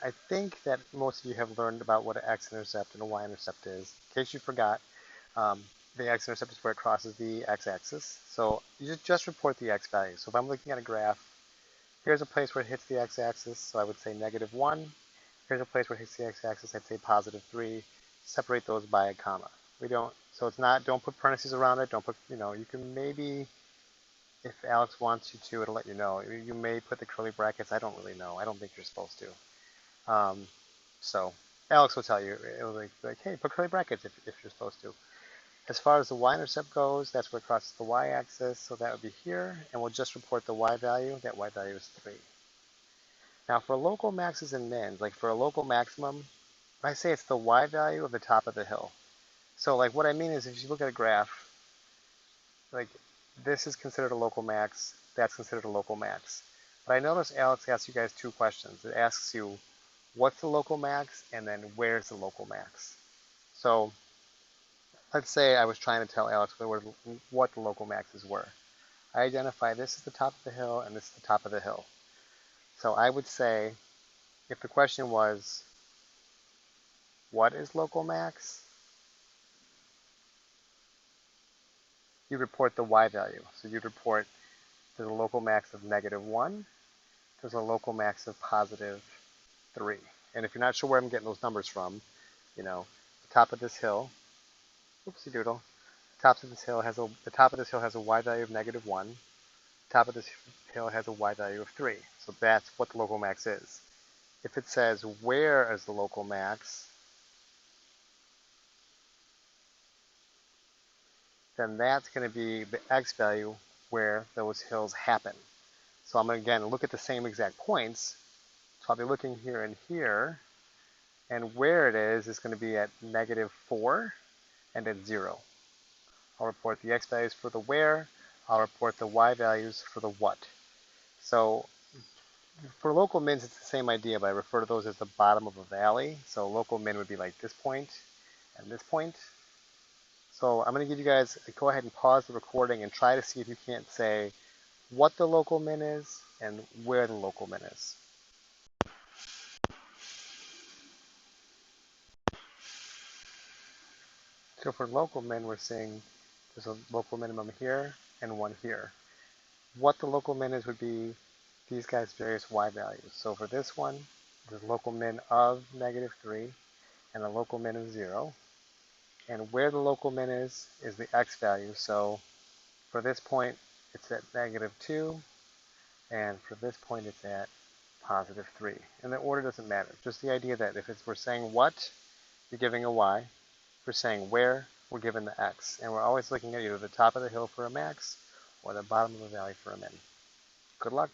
I think that most of you have learned about what an x-intercept and a y-intercept is. In case you forgot, um, the x-intercept is where it crosses the x-axis. So you just report the x value. So if I'm looking at a graph, here's a place where it hits the x-axis, so I would say -1. Here's a place where it hits the x-axis, I'd say +3. Separate those by a comma. We don't, so it's not, don't put parentheses around it, don't put, you can maybe, if Alex wants you to, it'll let you know. You may put the curly brackets, I don't really know. I don't think you're supposed to. So Alex will tell you, it'll be like, hey, put curly brackets if you're supposed to. As far as the y-intercept goes, that's where it crosses the y-axis, so that would be here, and we'll just report the y value. That y value is 3. Now for local maxes and mins, like for a local maximum, I say it's the y value of the top of the hill. So like what I mean is if you look at a graph, like this is considered a local max, that's considered a local max. But I notice Alex asks you guys two questions. It asks you, what's the local max, and then where's the local max? So let's say I was trying to tell Alex what the local maxes were. I identify this is the top of the hill and this is the top of the hill. So I would say, if the question was, what is local max? You'd report the y value. So you'd report there's a local max of -1, there's a local max of +3. And if you're not sure where I'm getting those numbers from, the top of this hill, oopsie doodle, the top of this hill has a y value of -1. The top of this hill has a y value of 3. So that's what the local max is. If it says where is the local max, then that's going to be the x value where those hills happen. So I'm going to again look at the same exact points. So I'll be looking here and here, and where it is going to be at -4 and at 0. I'll report the x values for the where. I'll report the y values for the what. So for local mins, it's the same idea, but I refer to those as the bottom of a valley. So local min would be like this point and this point. So I'm going to give you guys, go ahead and pause the recording and try to see if you can't say what the local min is and where the local min is. So for local min, we're saying there's a local minimum here and one here. What the local min is would be these guys' various y values. So for this one, there's a local min of -3 and a local min of 0. And where the local min is the x value. So for this point, it's at -2, and for this point, it's at +3. And the order doesn't matter. Just the idea that if we're saying what, you're giving a y. If we're saying where, we're given the x. And we're always looking at either the top of the hill for a max or the bottom of the valley for a min. Good luck.